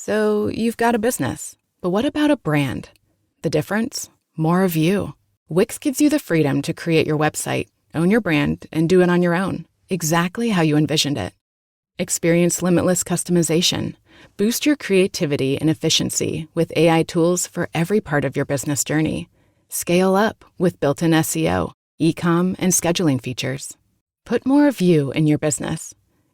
So you've got a business, but what about a brand? The difference? More of you. Wix gives you the freedom to create your website, own your brand, and do it on your own, exactly how you envisioned it. Experience limitless customization. Boost your creativity and efficiency with AI tools for every part of your business journey. Scale up with built-in SEO, e-com, and scheduling features. Put more of you in your business.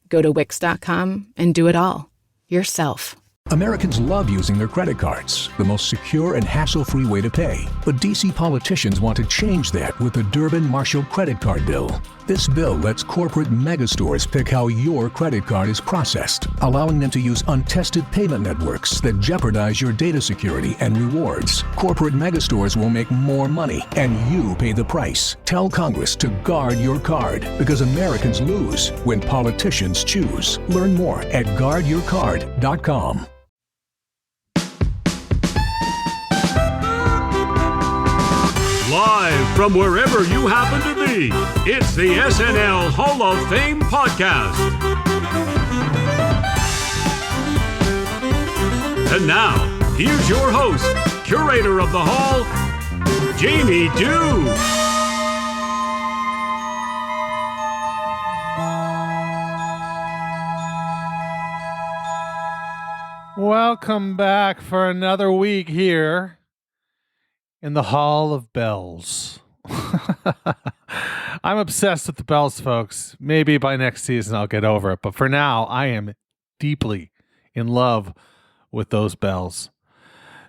Go to Wix.com and do it all yourself. Americans love using their credit cards, the most secure and hassle-free way to pay. But D.C. politicians want to change that with the Durbin-Marshall credit card bill. This bill lets corporate megastores pick how your credit card is processed, allowing them to use untested payment networks that jeopardize your data security and rewards. Corporate megastores will make more money, and you pay the price. Tell Congress to guard your card, because Americans lose when politicians choose. Learn more at guardyourcard.com. Live from wherever you happen to be, it's the SNL Hall of Fame podcast. And now, here's your host, curator of the Hall, Jamie Dew. Welcome back for another week here in the Hall of Bells. I'm obsessed with the bells, folks. Maybe by next season I'll get over it, but for now I am deeply in love with those bells.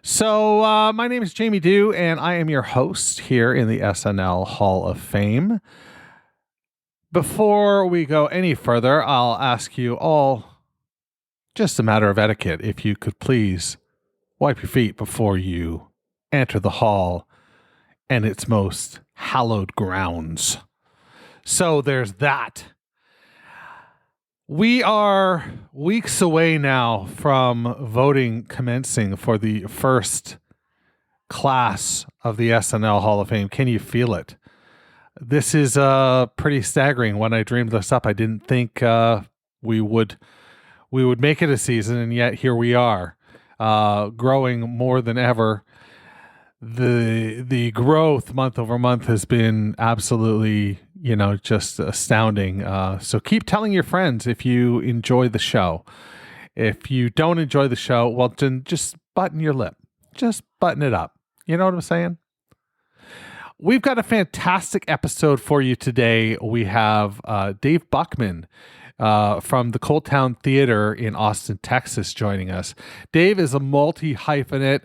So my name is Jamie Dew, and I am your host here in the SNL Hall of Fame. Before we go any further, I'll ask you all, just a matter of etiquette, if you could please wipe your feet before you enter the hall and its most hallowed grounds. So there's that. We are weeks away now from voting commencing for the first class of the SNL Hall of Fame. Can you feel it? This is pretty staggering. When I dreamed this up, I didn't think we would make it a season, and yet here we are, growing more than ever. The growth month over month has been absolutely, just astounding. So keep telling your friends if you enjoy the show. If you don't enjoy the show, well, then just button your lip. Just button it up. You know what I'm saying? We've got a fantastic episode for you today. We have Dave Buckman from the Cold Town Theater in Austin, Texas, joining us. Dave is a multi-hyphenate,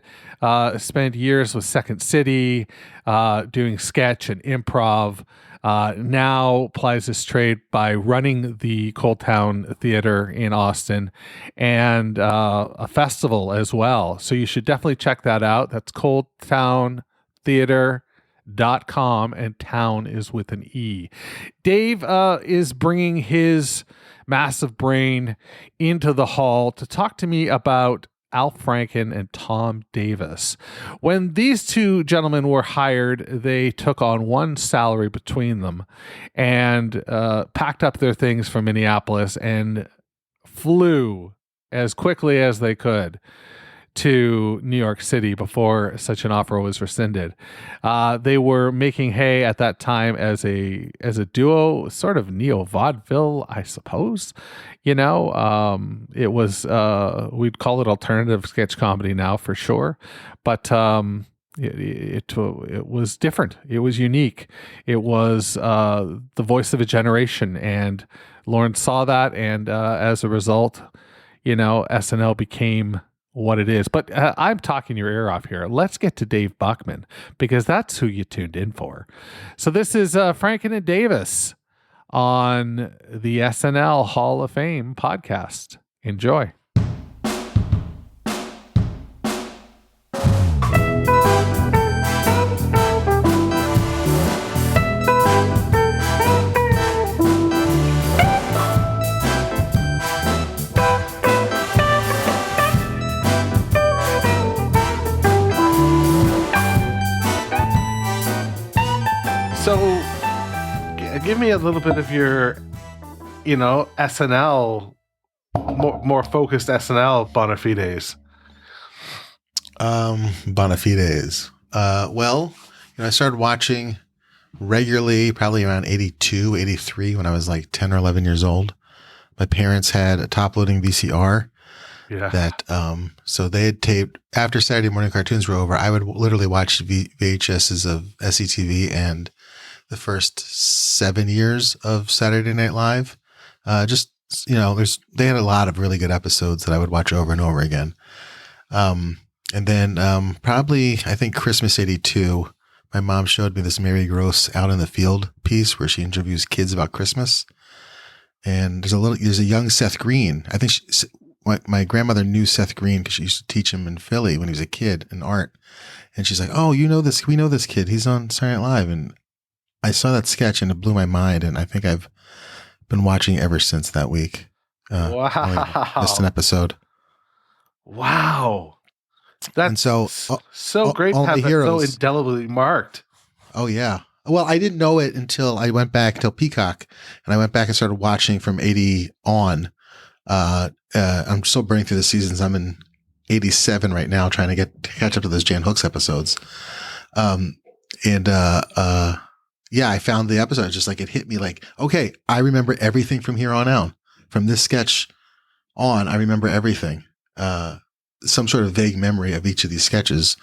spent years with Second City, doing sketch and improv, now plies his trade by running the Cold Town Theater in Austin and a festival as well. So you should definitely check that out. That's coldtowntheater.com, and town is with an E. Dave is bringing his massive brain into the hall to talk to me about Al Franken and Tom Davis. When these two gentlemen were hired, they took on one salary between them and packed up their things from Minneapolis and flew as quickly as they could to New York City before such an offer was rescinded. They were making hay at that time as a duo, sort of neo-vaudeville, I suppose. It was, we'd call it alternative sketch comedy now for sure, but it was different. It was unique. It was the voice of a generation, and Lauren saw that, and as a result, SNL became what it is. But I'm talking your ear off here. Let's get to Dave Buckman, because that's who you tuned in for. So this is Franken and Davis on the SNL Hall of Fame podcast. Enjoy. So, give me a little bit of your, SNL, more focused SNL bona fides. Bona fides. Well, I started watching regularly probably around 82, 83 when I was like 10 or 11 years old. My parents had a top-loading VCR that, so they had taped, after Saturday morning cartoons were over, I would literally watch VHSs of SCTV and the first 7 years of Saturday Night Live. They had a lot of really good episodes that I would watch over and over again. And then probably, I think Christmas 82, my mom showed me this Mary Gross Out in the Field piece where she interviews kids about Christmas. And there's a young Seth Green. I think my grandmother knew Seth Green because she used to teach him in Philly when he was a kid in art. And she's like, "Oh, we know this kid. He's on Saturday Night Live." And I saw that sketch and it blew my mind. And I think I've been watching ever since that week. Wow. Missed an episode. Wow. That's so great to have that so indelibly marked. Oh, yeah. Well, I didn't know it until I went back to Peacock, and I went back and started watching from 80 on. I'm still burning through the seasons. I'm in 87 right now, trying to catch up to those Jan Hooks episodes. I found the episode. It's just like, it hit me like, okay, I remember everything from here on out. From this sketch on, I remember everything. Some sort of vague memory of each of these sketches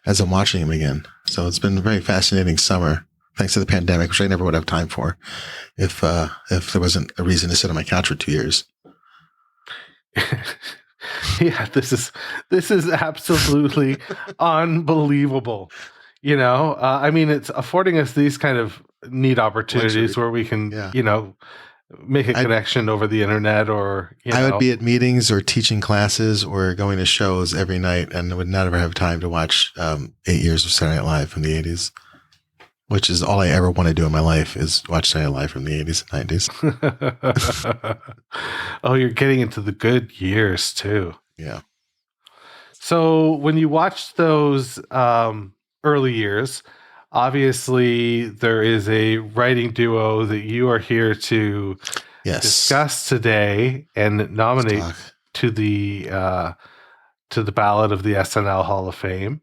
as I'm watching them again. So it's been a very fascinating summer, thanks to the pandemic, which I never would have time for if there wasn't a reason to sit on my couch for 2 years. Yeah, this is absolutely unbelievable. I mean, it's affording us these kind of neat opportunities where we can, make a connection over the internet, or I would be at meetings or teaching classes or going to shows every night, and would never have time to watch 8 years of Saturday Night Live from the 80s, which is all I ever want to do in my life, is watch Saturday Night Live from the 80s and 90s. Oh, you're getting into the good years too. Yeah. So when you watched those early years, obviously there is a writing duo that you are here to discuss today and nominate to the ballot of the SNL Hall of Fame.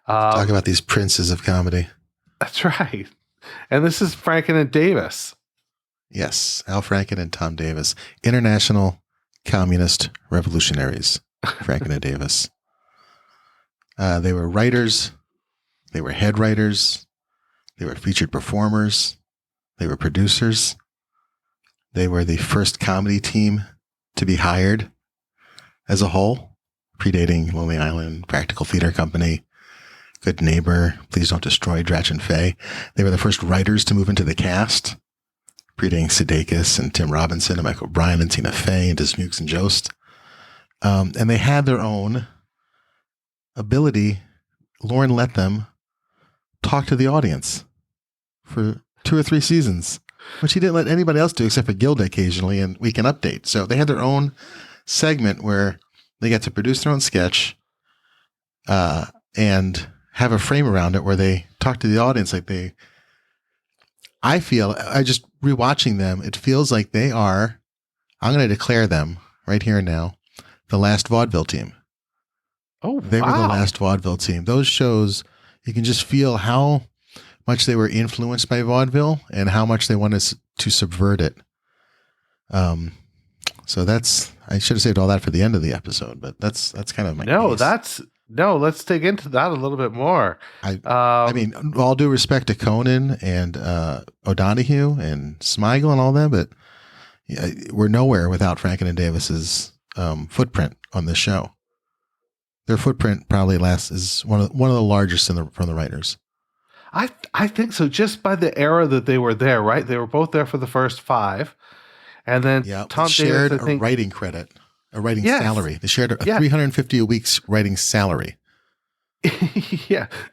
Talk about these princes of comedy. That's right. And this is Franken and Davis. Yes, Al Franken and Tom Davis, international communist revolutionaries. Franken and Davis. They were writers. They were head writers. They were featured performers. They were producers. They were the first comedy team to be hired as a whole, predating Lonely Island, Practical Theater Company, Good Neighbor, Please Don't Destroy, Dratch and Faye. They were the first writers to move into the cast, predating Sudeikis and Tim Robinson and Michael Bryan and Tina Fey and Dismukes and Jost. And they had their own ability. Lauren let them talk to the audience for 2 or 3 seasons, which he didn't let anybody else do except for Gilda occasionally and Weekend Update. So they had their own segment where they got to produce their own sketch and have a frame around it where they talk to the audience I just rewatching them, it feels like they are, I'm going to declare them right here and now, the last vaudeville team. Oh, they were the last vaudeville team. Those shows, you can just feel how much they were influenced by vaudeville and how much they wanted to subvert it. So I should have saved all that for the end of the episode, but that's kind of my case. Let's dig into that a little bit more. I mean, all due respect to Conan and O'Donoghue and Smigel and all that, but we're nowhere without Franken and Davis's footprint on this show. Their footprint probably is one of the largest from the writers. I think so. Just by the era that they were there, right? They were both there for the first 5, and then Tom shared Davis, I think, a writing credit, a writing salary. They shared a $350 a week's writing salary.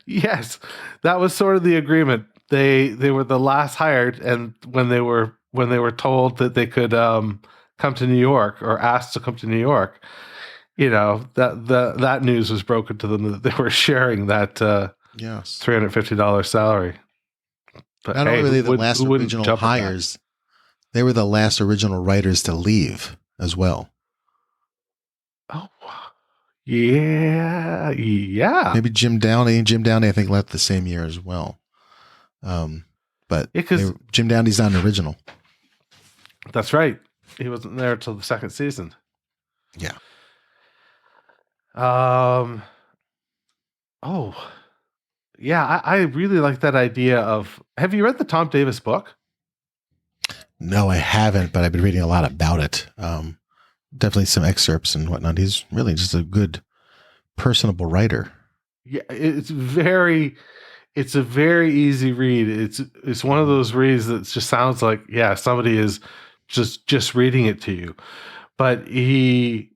Yes, that was sort of the agreement. They were the last hired, and when they were told that they could come to New York, or asked to come to New York, that news was broken to them that they were sharing that $350 salary. But not only were they the last original hires, they were the last original writers to leave as well. Oh, Yeah. Maybe Jim Downey. Jim Downey, I think, left the same year as well. But Jim Downey's not an original. That's right. He wasn't there until the second season. Yeah. Oh, yeah. I really like that idea of. Have you read the Tom Davis book? No, I haven't, but I've been reading a lot about it. Definitely some excerpts and whatnot. He's really just a good, personable writer. Yeah, it's a very easy read. It's one of those reads that just sounds like, yeah, somebody is just reading it to you. But he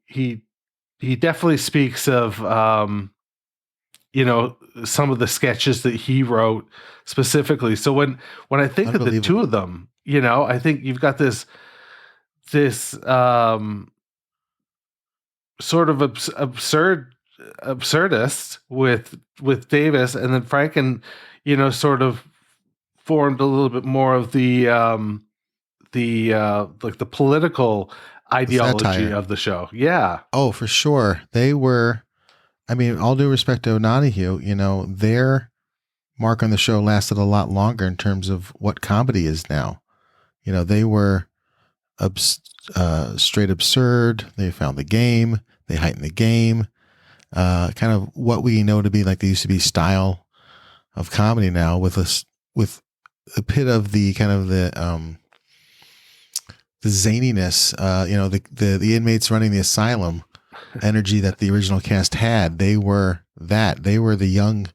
definitely speaks of some of the sketches that he wrote specifically. So when I think of the two of them, I think you've got this sort of absurdist with Davis, and then Franken, sort of formed a little bit more of the like the political ideology of the show. Yeah. Oh, for sure. They were, I mean, all due respect to O'Donoghue, their mark on the show lasted a lot longer in terms of what comedy is now. They were straight absurd. They found the game. They heightened the game. Kind of what we know to be like the used to be style of comedy now, with a bit of the kind of the zaniness, the inmates running the asylum energy that the original cast had. They were the young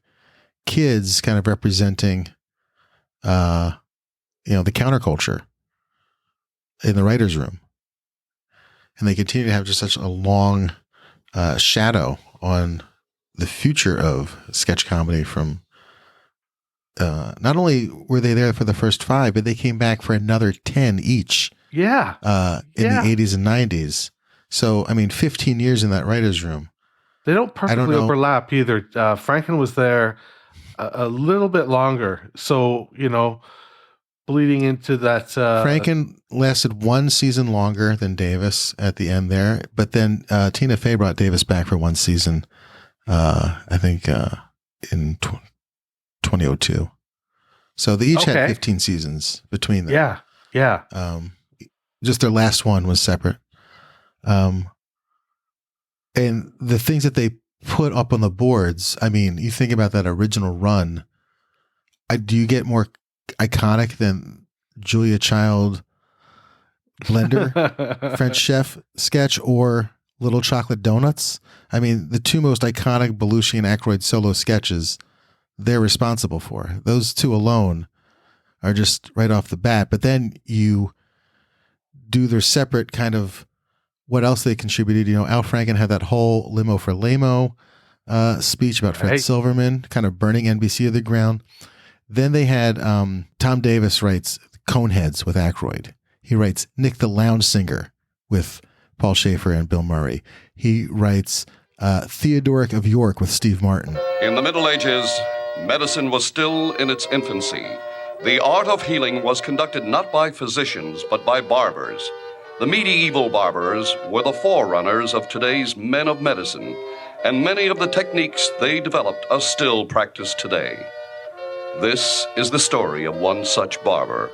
kids kind of representing, the counterculture in the writer's room. And they continue to have just such a long shadow on the future of sketch comedy from, not only were they there for the first 5, but they came back for another 10 each. Yeah. In the 80s and 90s. So, 15 years in that writer's room. They don't perfectly overlap either. Franken was there a little bit longer. So, bleeding into that. Franken lasted 1 season longer than Davis at the end there. But then Tina Fey brought Davis back for 1 season, I think in 2002. So they each had 15 seasons between them. Yeah. Yeah. Just their last one was separate. And the things that they put up on the boards, you think about that original run. Do you get more iconic than Julia Child blender French chef sketch or Little Chocolate Donuts? The two most iconic Belushi and Aykroyd solo sketches they're responsible for. Those two alone are just right off the bat. But then you do their separate kind of what else they contributed. Al Franken had that whole limo for Lamo speech about Fred Silverman, kind of burning NBC to the ground. Then they had Tom Davis writes Coneheads with Aykroyd. He writes Nick the Lounge Singer with Paul Schaefer and Bill Murray. He writes Theodoric of York with Steve Martin. In the Middle Ages, medicine was still in its infancy. The art of healing was conducted not by physicians, but by barbers. The medieval barbers were the forerunners of today's men of medicine, and many of the techniques they developed are still practiced today. This is the story of one such barber.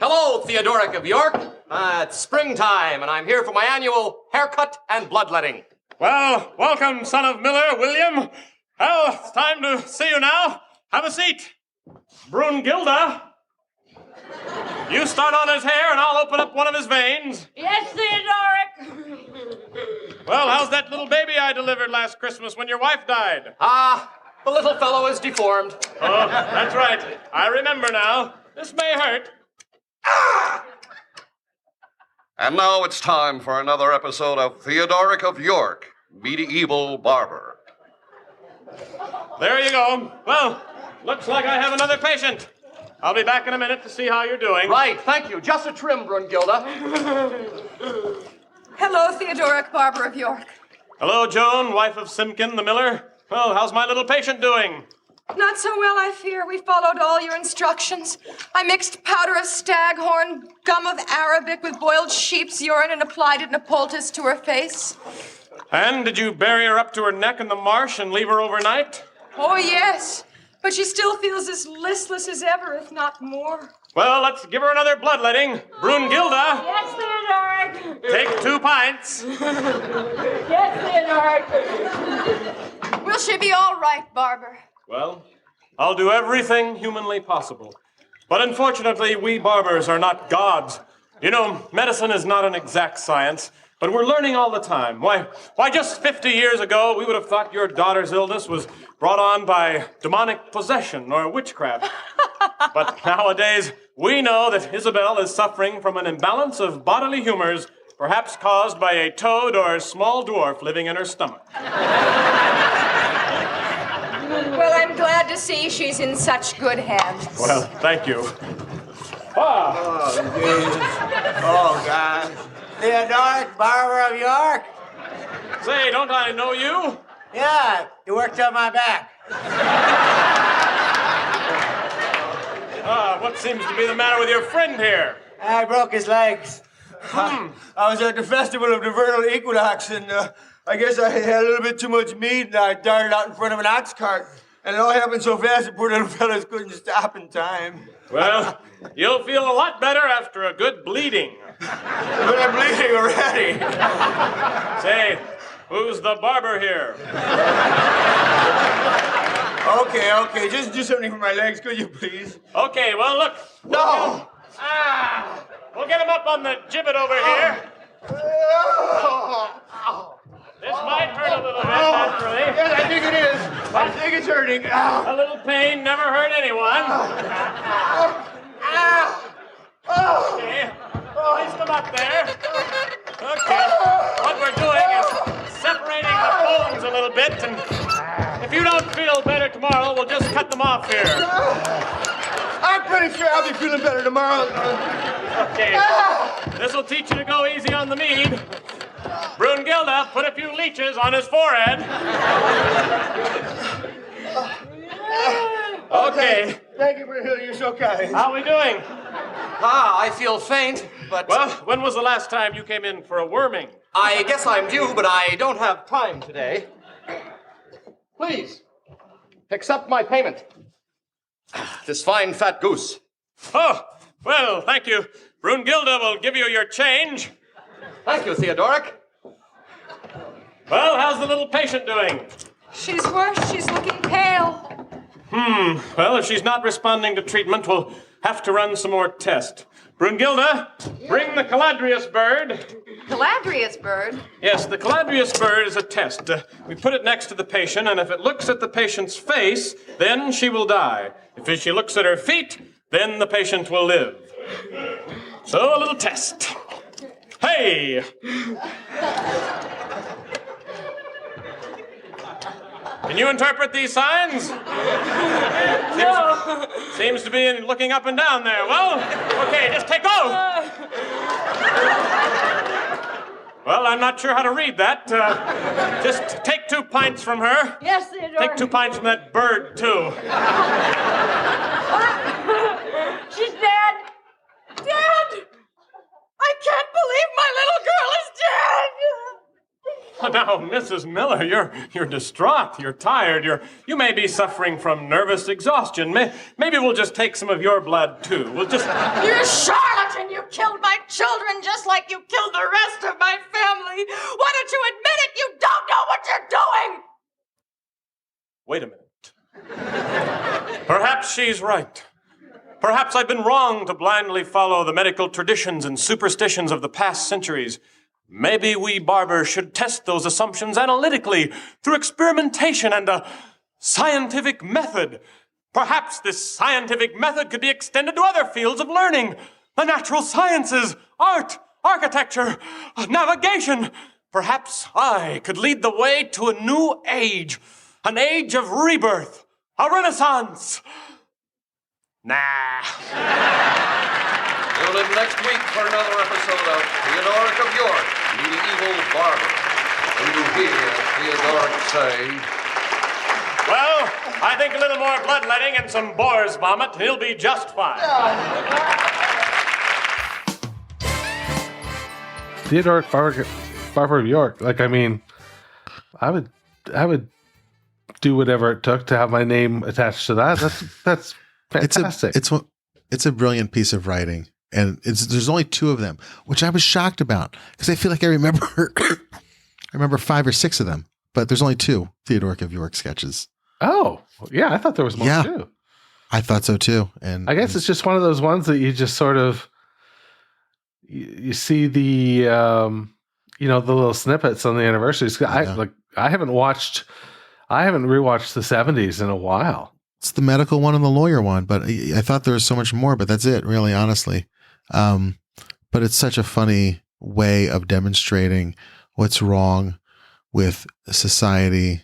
Hello, Theodoric of York. It's springtime, and I'm here for my annual haircut and bloodletting. Well, welcome, son of Miller, William. Well, it's time to see you now. Have a seat. Brunhilde, you start on his hair, and I'll open up one of his veins. Yes, Theodoric. Well, how's that little baby I delivered last Christmas when your wife died? The little fellow is deformed. Oh, that's right. I remember now. This may hurt. And now it's time for another episode of Theodoric of York, Medieval Barber. There you go. Well, looks like I have another patient. I'll be back in a minute to see how you're doing. Right, thank you. Just a trim, Brunhilde. Hello, Theodoric, barber of York. Hello, Joan, wife of Simpkin the miller. Well, how's my little patient doing? Not so well, I fear. We followed all your instructions. I mixed powder of staghorn, gum of Arabic with boiled sheep's urine and applied it in a poultice to her face. And did you bury her up to her neck in the marsh and leave her overnight? Oh, yes. But she still feels as listless as ever, if not more. Well, let's give her another bloodletting. Brunhilde, Yes, Theodoric. take 2 pints. Yes, Theodoric. Will she be all right, Barber? Well, I'll do everything humanly possible. But unfortunately, we barbers are not gods. You know, medicine is not an exact science, but we're learning all the time. Why, just 50 years ago, we would have thought your daughter's illness was brought on by demonic possession or witchcraft. But nowadays, we know that Isabel is suffering from an imbalance of bodily humors, perhaps caused by a toad or a small dwarf living in her stomach. Well, I'm glad to see she's in such good hands. Well, thank you. Oh, Jesus. Oh, God. Theodoric, Barber of York? Say, don't I know you? Yeah, you worked on my back. What seems to be the matter with your friend here? I broke his legs. I was at the Festival of the Vernal Equinox, and I guess I had a little bit too much meat, and I darted out in front of an ox cart. And it all happened so fast, the poor little fellas couldn't stop in time. Well, you'll feel a lot better after a good bleeding. But I'm bleeding already. Say, who's the barber here? Okay, just do something for my legs, could you please? Okay, well, look. No! We'll get him up on the gibbet over here. This might hurt a little bit, naturally. Yes, I think it is. I think it's hurting. A little pain never hurt anyone. Okay, place them up there. Okay, what we're doing is separating the bones a little bit, and if you don't feel better tomorrow, we'll just cut them off here. I'm pretty sure I'll be feeling better tomorrow. Okay, this will teach you to go easy on the mead. Brunhilde, put a few leeches on his forehead. Okay. Thank you, Brunhilde. You're so kind. How are we doing? I feel faint, but... Well, when was the last time you came in for a worming? I guess I'm due, but I don't have time today. Please, accept my payment. This fine fat goose. Oh, well, thank you. Brunhilde will give you your change. Thank you, Theodoric. Well, how's the little patient doing? She's worse. She's looking pale. Well, if she's not responding to treatment, we'll have to run some more tests. Brunhilde, bring the Caladrius bird. Caladrius bird? Yes, the Caladrius bird is a test. We put it next to the patient, and if it looks at the patient's face, then she will die. If she looks at her feet, then the patient will live. So, a little test. Hey! Can you interpret these signs? No. Seems to be looking up and down there. Well, okay, just take go. Well, I'm not sure how to read that. Just take 2 pints from her. Yes, Theodore. Take 2 pints from that bird, too. She's dead. Dead! I can't believe my little girl is dead! Oh, now, Mrs. Miller, you're distraught. You're tired. You may be suffering from nervous exhaustion. Maybe we'll just take some of your blood, too. We'll just... You're a charlatan! You killed my children just like you killed the rest of my family! Why don't you admit it? You don't know what you're doing! Wait a minute. Perhaps she's right. Perhaps I've been wrong to blindly follow the medical traditions and superstitions of the past centuries. Maybe we barbers should test those assumptions analytically through experimentation and a scientific method. Perhaps this scientific method could be extended to other fields of learning. The natural sciences, art, architecture, navigation. Perhaps I could lead the way to a new age. An age of rebirth. A renaissance. Nah. Tune in next week for another episode of Theodoric of York, Medieval Barber. When you hear Theodoric say, Well, I think a little more bloodletting and some boar's vomit, he'll be just fine. Theodoric Barber of York. Like, I mean, I would do whatever it took to have my name attached to that. That's fantastic. It's a brilliant piece of writing, and there's only 2 of them, which I was shocked about because I feel like I remember I remember 5 or 6 of them, but there's only 2 Theodoric of York sketches. Oh, yeah, I thought there was more too. I thought so too, and I guess it's just one of those ones that you just sort of you see the the little snippets on the anniversaries. I haven't rewatched the 70s in a while. It's the medical one and the lawyer one, but I thought there was so much more, but that's it, really, honestly. But it's such a funny way of demonstrating what's wrong with society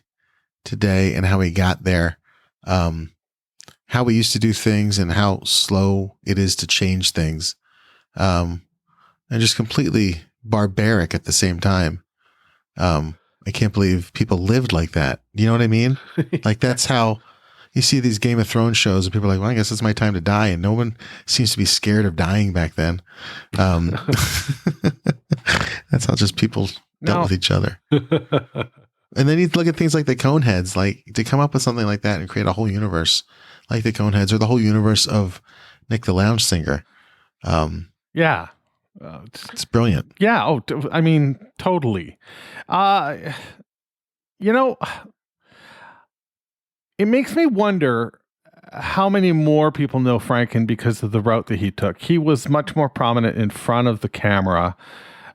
today and how we got there, how we used to do things and how slow it is to change things, and just completely barbaric at the same time. I can't believe people lived like that. You know what I mean? Like, that's how you see these Game of Thrones shows and people are like, well, I guess it's my time to die. And no one seems to be scared of dying back then. That's how just people dealt with each other. And then you look at things like the Coneheads, like to come up with something like that and create a whole universe like the Coneheads or the whole universe of Nick the Lounge Singer. Yeah. It's brilliant. Yeah. Oh, I mean, totally. It makes me wonder how many more people know Franken because of the route that he took. He was much more prominent in front of the camera,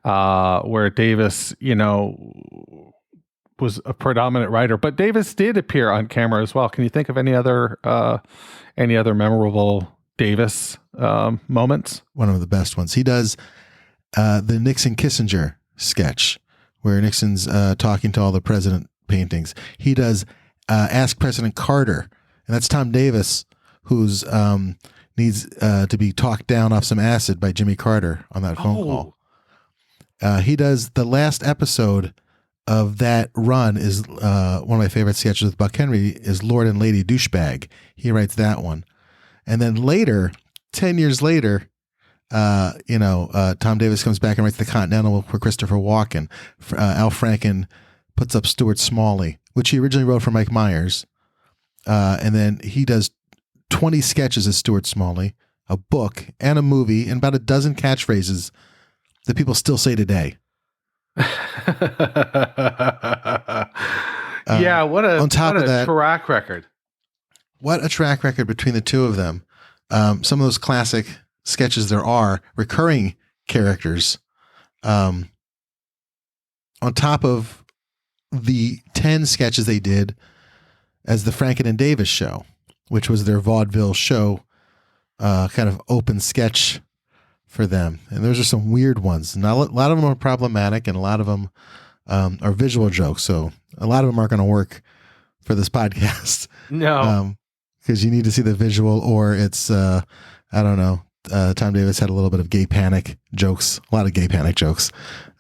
where Davis, was a predominant writer. But Davis did appear on camera as well. Can you think of any other memorable Davis moments? One of the best ones. He does the Nixon Kissinger sketch where Nixon's talking to all the president paintings. He does Ask President Carter, and that's Tom Davis, who's needs to be talked down off some acid by Jimmy Carter on that phone call. He does the last episode of that run is one of my favorite sketches with Buck Henry is Lord and Lady Douchebag. He writes that one. And then later, 10 years later, Tom Davis comes back and writes The Continental for Christopher Walken. Al Franken puts up Stuart Smalley, which he originally wrote for Mike Myers. And then he does 20 sketches as Stuart Smalley, a book, and a movie, and about a dozen catchphrases that people still say today. Yeah, what a that, track record. What a track record between the 2 of them. Some of those classic sketches there are, recurring characters, on top of the 10 sketches they did as the Franken and Davis show, which was their vaudeville show, kind of open sketch for them. And those are some weird ones. Now, a lot of them are problematic and a lot of them are visual jokes. So a lot of them aren't going to work for this podcast. No. Because you need to see the visual, or it's, I don't know. Tom Davis had a little bit of gay panic jokes, a lot of gay panic jokes.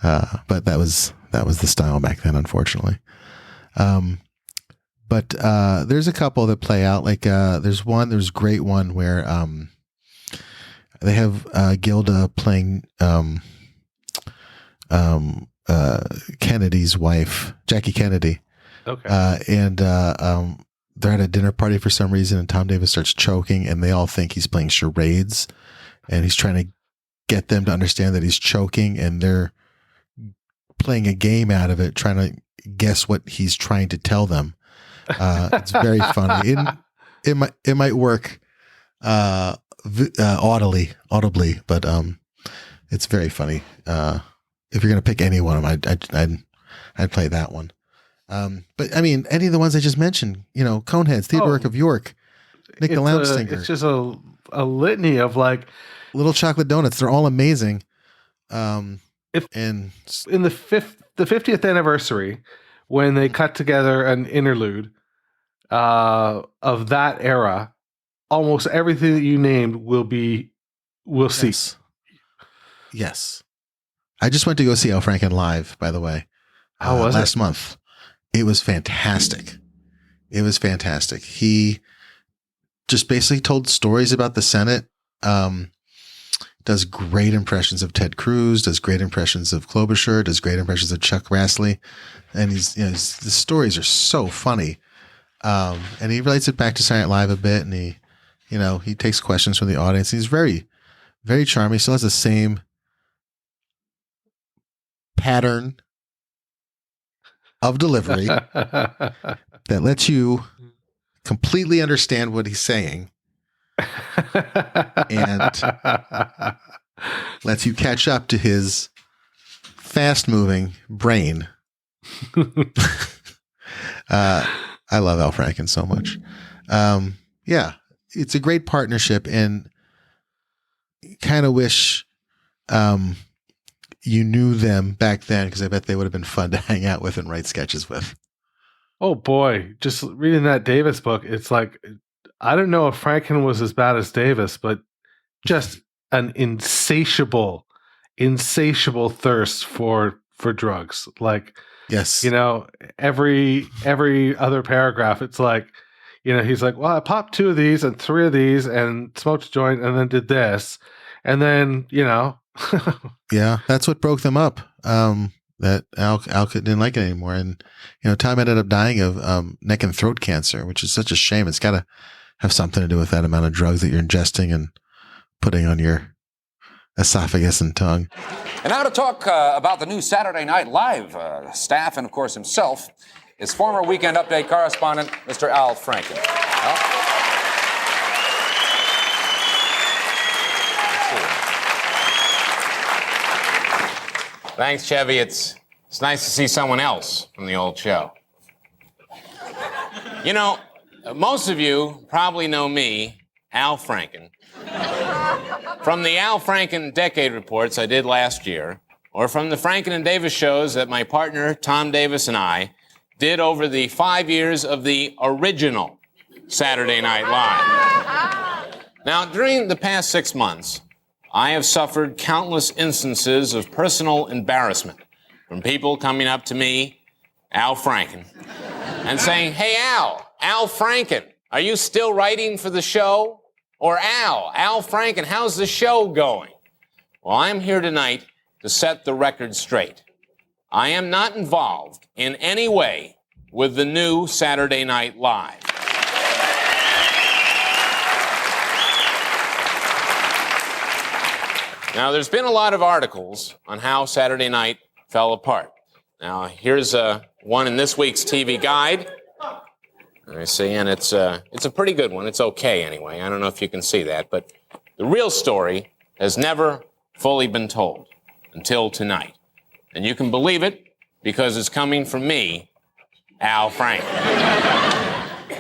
But that was the style back then, unfortunately. But there's a couple that play out. Like there's a great one where they have Gilda playing Kennedy's wife, Jackie Kennedy. Okay. And they're at a dinner party for some reason, and Tom Davis starts choking, and they all think he's playing charades, and he's trying to get them to understand that he's choking, and they're playing a game out of it, trying to guess what he's trying to tell them. It's very funny. It might work audibly, but it's very funny. If you're gonna pick any one of them, I'd play that one. But I mean, any of the ones I just mentioned, Coneheads, Theodoric of York, Nick the Lounge Singer. It's just a litany of like Little Chocolate Donuts. They're all amazing. In the 50th anniversary, when they cut together an interlude of that era, almost everything that you named we'll see. Yes. I just went to go see Al Franken live, by the way. How was last month. It was fantastic. It was fantastic. He just basically told stories about the Senate. Does great impressions of Ted Cruz, does great impressions of Klobuchar, does great impressions of Chuck Grassley. And the stories are so funny. And he relates it back to Saturday Night Live a bit. And he takes questions from the audience. He's very, very charming. He still has the same pattern of delivery that lets you completely understand what he's saying. And lets you catch up to his fast-moving brain. I love Al Franken so much. Yeah, it's a great partnership, and kind of wish you knew them back then, because I bet they would have been fun to hang out with and write sketches with. Oh boy, just reading that Davis book, it's like, I don't know if Franken was as bad as Davis, but just an insatiable thirst for drugs. Like, yes, every other paragraph, it's like, he's like, well, I popped 2 of these and 3 of these and smoked a joint and then did this. And then, yeah, that's what broke them up. That Al didn't like it anymore. And, Tom ended up dying of neck and throat cancer, which is such a shame. It's got to have something to do with that amount of drugs that you're ingesting and putting on your esophagus and tongue. And now to talk about the new Saturday Night Live staff and, of course, himself is former Weekend Update correspondent, Mr. Al Franken. Al? Thanks, Chevy. It's nice to see someone else from the old show. Most of you probably know me, Al Franken, from the Al Franken Decade Reports I did last year, or from the Franken and Davis shows that my partner, Tom Davis, and I did over the 5 years of the original Saturday Night Live. Now, during the past 6 months, I have suffered countless instances of personal embarrassment from people coming up to me, Al Franken, and saying, "Hey, Al Franken, are you still writing for the show?" Or Al Franken, how's the show going? Well, I'm here tonight to set the record straight. I am not involved in any way with the new Saturday Night Live. Now, there's been a lot of articles on how Saturday Night fell apart. Now, here's one in this week's TV Guide. I see, and it's a pretty good one. It's okay, anyway. I don't know if you can see that, but the real story has never fully been told until tonight. And you can believe it because it's coming from me, Al Franken.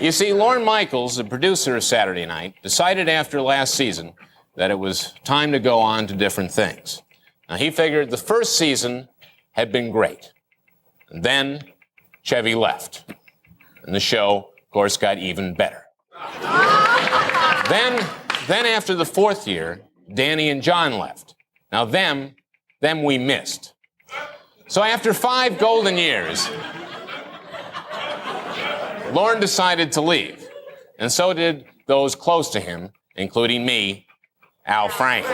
You see, Lorne Michaels, the producer of Saturday Night, decided after last season that it was time to go on to different things. Now, he figured the first season had been great. And then Chevy left. And the show, of course, got even better. Then after the 4th year, Danny and John left. Now, them we missed. So after 5 golden years, Lorne decided to leave. And so did those close to him, including me, Al Franken.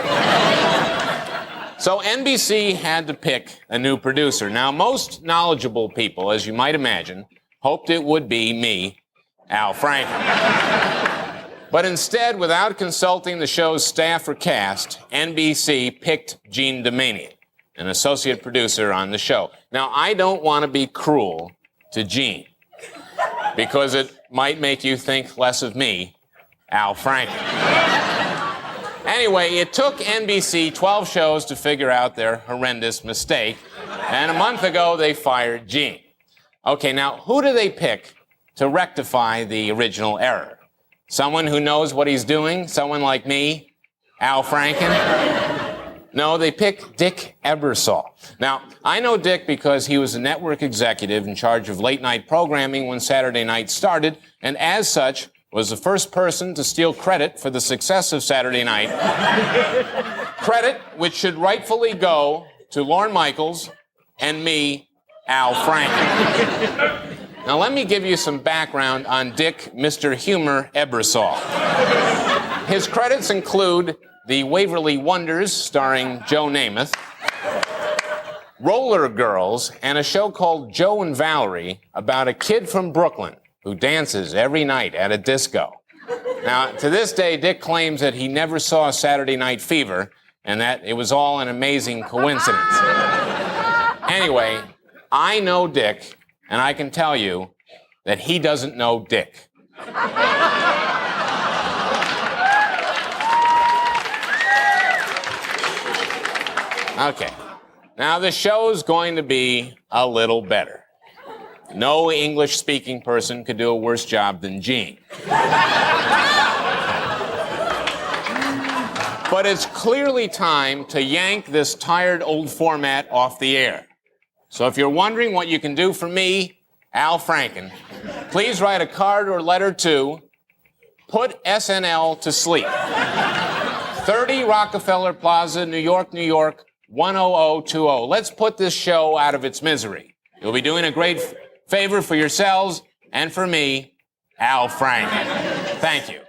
So NBC had to pick a new producer. Now, most knowledgeable people, as you might imagine, hoped it would be me, Al Franken. But instead, without consulting the show's staff or cast, NBC picked Gene Domanian, an associate producer on the show. Now, I don't want to be cruel to Gene, because it might make you think less of me, Al Franken. Anyway, it took NBC 12 shows to figure out their horrendous mistake, and a month ago they fired Gene. Okay, now, who do they pick to rectify the original error? Someone who knows what he's doing? Someone like me, Al Franken? No, they picked Dick Ebersol. Now, I know Dick because he was a network executive in charge of late-night programming when Saturday Night started, and as such, was the first person to steal credit for the success of Saturday Night. Credit which should rightfully go to Lorne Michaels and me, Al Franken. Now, let me give you some background on Dick Mr. Humor Ebersol. His credits include The Waverly Wonders, starring Joe Namath, Roller Girls, and a show called Joe and Valerie about a kid from Brooklyn who dances every night at a disco. Now, to this day, Dick claims that he never saw Saturday Night Fever and that it was all an amazing coincidence. Anyway, I know Dick, and I can tell you that he doesn't know Dick. Okay, now the show's going to be a little better. No English-speaking person could do a worse job than Gene. But it's clearly time to yank this tired old format off the air. So if you're wondering what you can do for me, Al Franken, please write a card or letter to Put SNL to Sleep. 30 Rockefeller Plaza, New York, New York, 10020. Let's put this show out of its misery. You'll be doing a great favor for yourselves and for me, Al Franken. Thank you.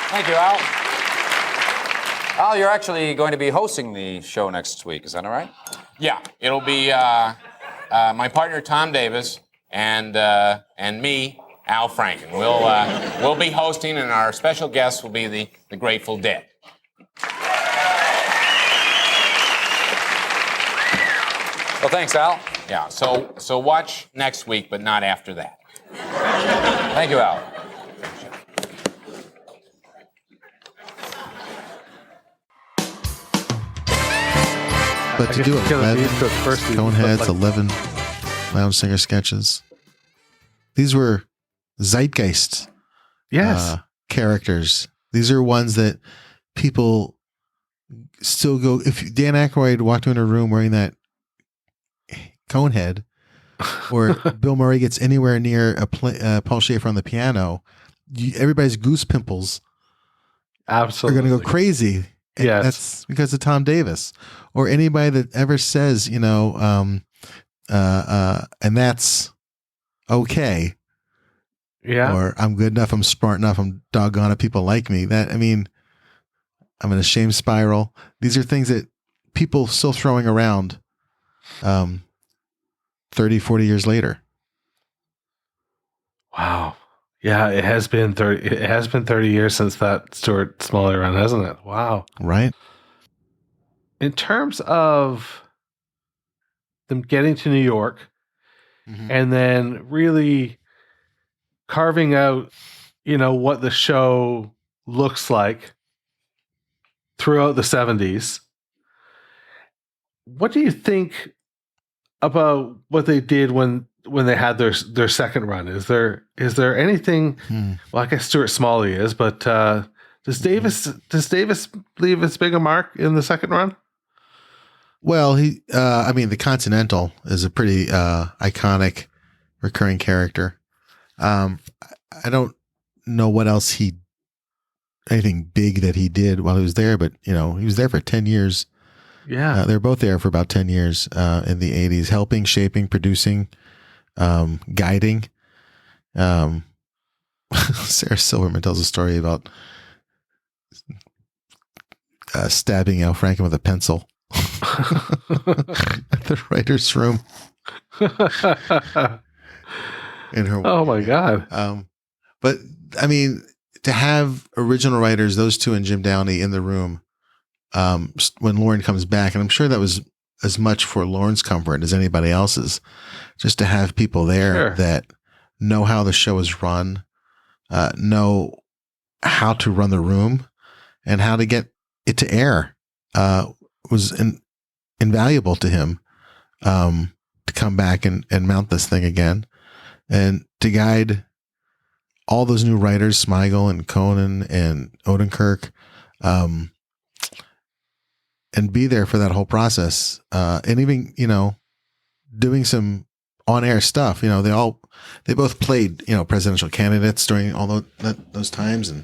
Thank you, Al. Al, you're actually going to be hosting the show next week. Is that all right? Yeah, it'll be my partner Tom Davis and me, Al Franken. We'll be hosting, and our special guest will be the Grateful Dead. Well, thanks, Al. Yeah, so watch next week, but not after that. Thank you, Al. But to do 11 Coneheads, 11 Lounge Singer sketches, these were zeitgeist characters. These are ones that people still go. If Dan Aykroyd walked into a room wearing that Conehead, or Bill Murray gets anywhere near Paul Schaefer on the piano, everybody's goose pimples absolutely are going to go crazy. Yes. That's because of Tom Davis, or anybody that ever says, and that's okay. Yeah. Or I'm good enough, I'm smart enough, I'm doggone it, people like me. I'm in a shame spiral. These are things that people still throwing around 30, 40 years later. Wow. Yeah, it has been 30. It has been 30 years since that Stuart Smalley run, hasn't it? Wow. Right. In terms of them getting to New York, and then really carving out, what the show looks like throughout the 70s. What do you think about what they did when they had their second run? Is there anything? Well, I guess Stuart Smalley is, but does Davis leave as big a mark in the second run? Well, the Continental is a pretty iconic recurring character. I don't know what else anything big that he did while he was there, but he was there for 10 years. Yeah. They're both there for about 10 years in the 80s, helping, shaping, producing, guiding. Sarah Silverman tells a story about stabbing Al Franken with a pencil at the writer's room. Oh my God. But to have original writers, those two and Jim Downey in the room when Lorne comes back, and I'm sure that was as much for Lorne's comfort as anybody else's, just to have people there that know how the show is run, know how to run the room, and how to get it to air, was invaluable to him to come back and mount this thing again, and to guide all those new writers, Smigel and Conan and Odenkirk, and be there for that whole process. And even, doing some on-air stuff, they both played, presidential candidates during all those times, and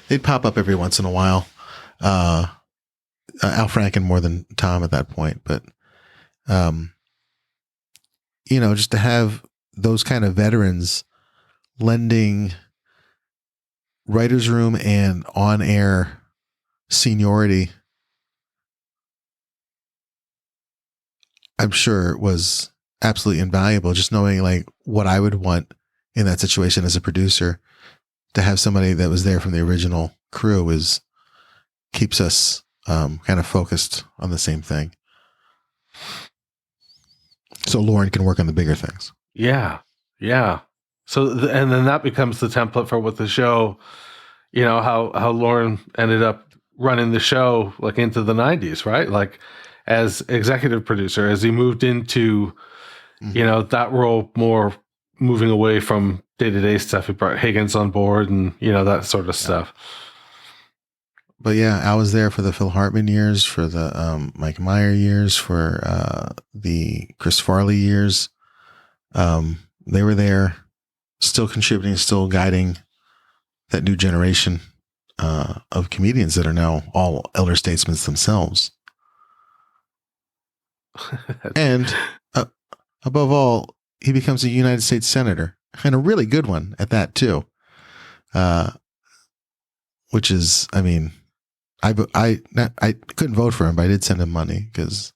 they'd pop up every once in a while. Al Franken more than Tom at that point, but Just to have those kind of veterans lending writer's room and on-air seniority, I'm sure was absolutely invaluable. Just knowing like what I would want in that situation as a producer, to have somebody that was there from the original crew keeps us kind of focused on the same thing. So Lauren can work on the bigger things. Yeah. Yeah. So, and then that becomes the template for what the show, how Lauren ended up running the show like into the 90s, right? Like as executive producer, as he moved into, that role, more moving away from day-to-day stuff. He brought Higgins on board and, that sort of stuff. But yeah, I was there for the Phil Hartman years, for the Mike Meyer years, for the Chris Farley years. They were there, still contributing, still guiding that new generation of comedians that are now all elder statesmen themselves. And above all, he becomes a United States Senator, and a really good one at that too. Which is, I mean, I couldn't vote for him, but I did send him money because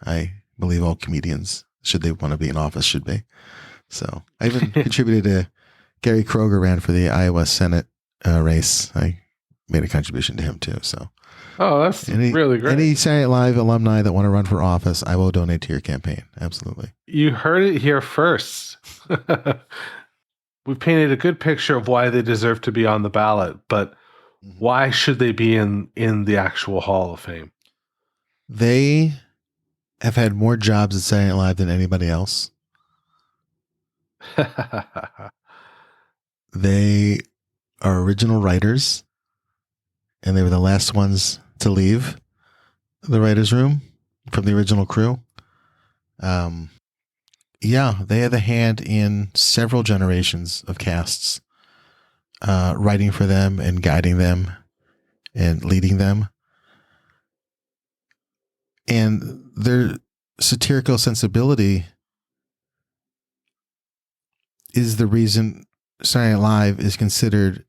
I believe all comedians, should they want to be in office, should be. So I even contributed to Gary Kroger ran for the Iowa Senate race. I made a contribution to him too. So, that's really great. Any Saturday Night Live alumni that want to run for office, I will donate to your campaign. Absolutely. You heard it here first. We painted a good picture of why they deserve to be on the ballot, but why should they be in the actual Hall of Fame? They have had more jobs at Saturday Night Live than anybody else. They are original writers, and they were the last ones to leave the writer's room from the original crew. They had a hand in several generations of casts, writing for them and guiding them and leading them. And their satirical sensibility is the reason Saturday Night Live is considered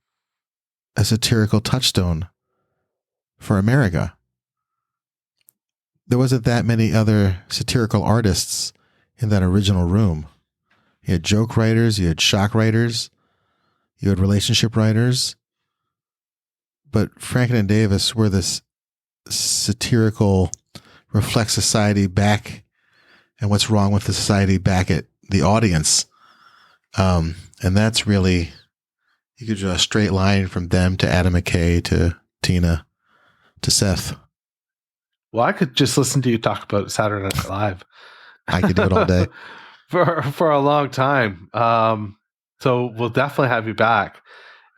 a satirical touchstone for America. There wasn't that many other satirical artists in that original room. You had joke writers, you had shock writers, you had relationship writers, but Franken and Davis were this satirical, reflect society back and what's wrong with the society back at the audience. And that's really, you could draw a straight line from them to Adam McKay to Tina to Seth. Well, I could just listen to you talk about Saturday Night Live. I could do it all day. for a long time. So we'll definitely have you back,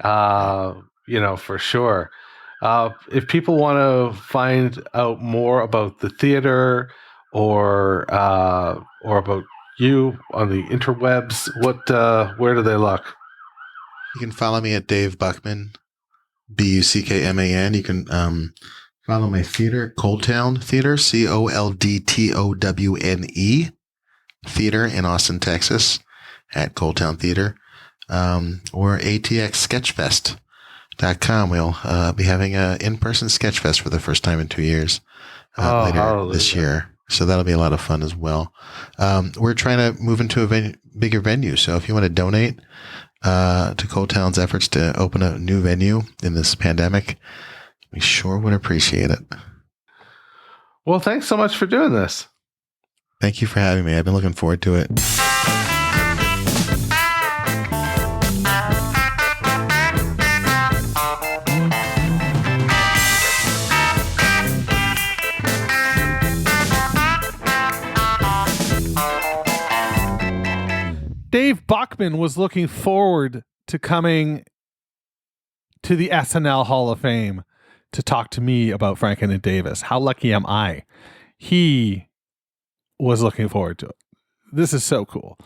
for sure. If people want to find out more about the theater or about you on the interwebs, where do they look? You can follow me at Dave Buckman, Buckman. You can follow my theater, Coldtown Theater, Coldtowne Theater in Austin, Texas, at Coldtown Theater, or atxsketchfest.com. We'll be having an in-person Sketchfest for the first time in 2 years later this year. So that'll be a lot of fun as well. We're trying to move into a bigger venue. So if you want to donate to Coldtown's efforts to open a new venue in this pandemic, we sure would appreciate it. Well, thanks so much for doing this. Thank you for having me. I've been looking forward to it. Dave Buckman was looking forward to coming to the SNL Hall of Fame to talk to me about Franken and Davis. How lucky am I? He was looking forward to it. This is so cool.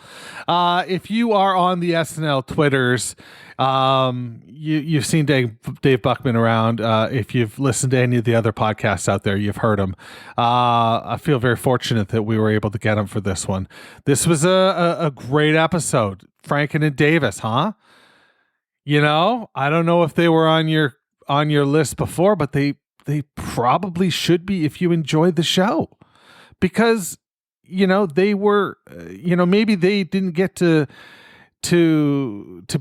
If you are on the SNL Twitters, you've seen Dave Buckman around. If you've listened to any of the other podcasts out there, you've heard him. I feel very fortunate that we were able to get him for this one. This was a great episode. Franken and Davis, huh? You know, I don't know if they were on your list before, but they probably should be if you enjoyed the show, because you know they were, maybe they didn't get to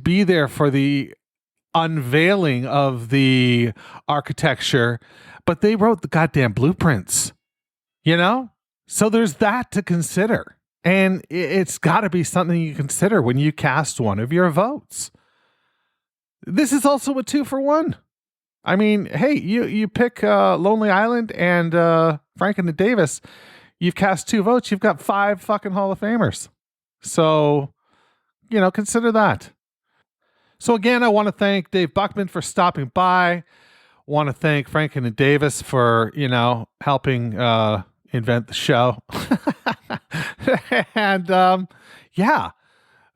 be there for the unveiling of the architecture, but they wrote the goddamn blueprints, so there's that to consider, and it's got to be something you consider when you cast one of your votes. This is also a 2-for-1. I mean, hey, you pick Lonely Island and Franken and Davis. You've cast 2 votes. You've got 5 fucking Hall of Famers. So, consider that. So again, I want to thank Dave Buckman for stopping by. I want to thank Franken and Davis for, helping invent the show. And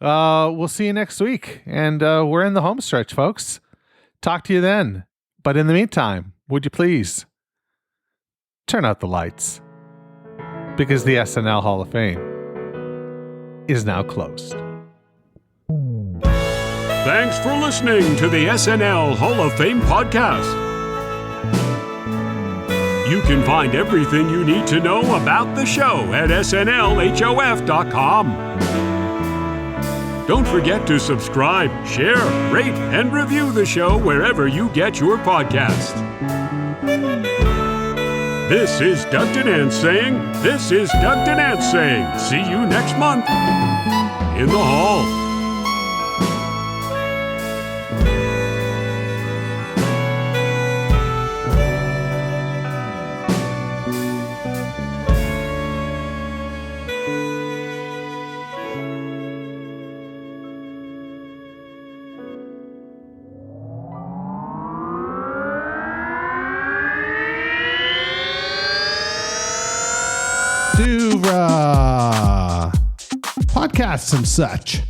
we'll see you next week. And we're in the home stretch, folks. Talk to you then. But in the meantime, would you please turn out the lights? Because the SNL Hall of Fame is now closed. Thanks for listening to the SNL Hall of Fame podcast. You can find everything you need to know about the show at snlhof.com. Don't forget to subscribe, share, rate, and review the show wherever you get your podcasts. This is Doug Dinant saying, this is Doug Dinant saying, see you next month in the hall. Podcasts and such.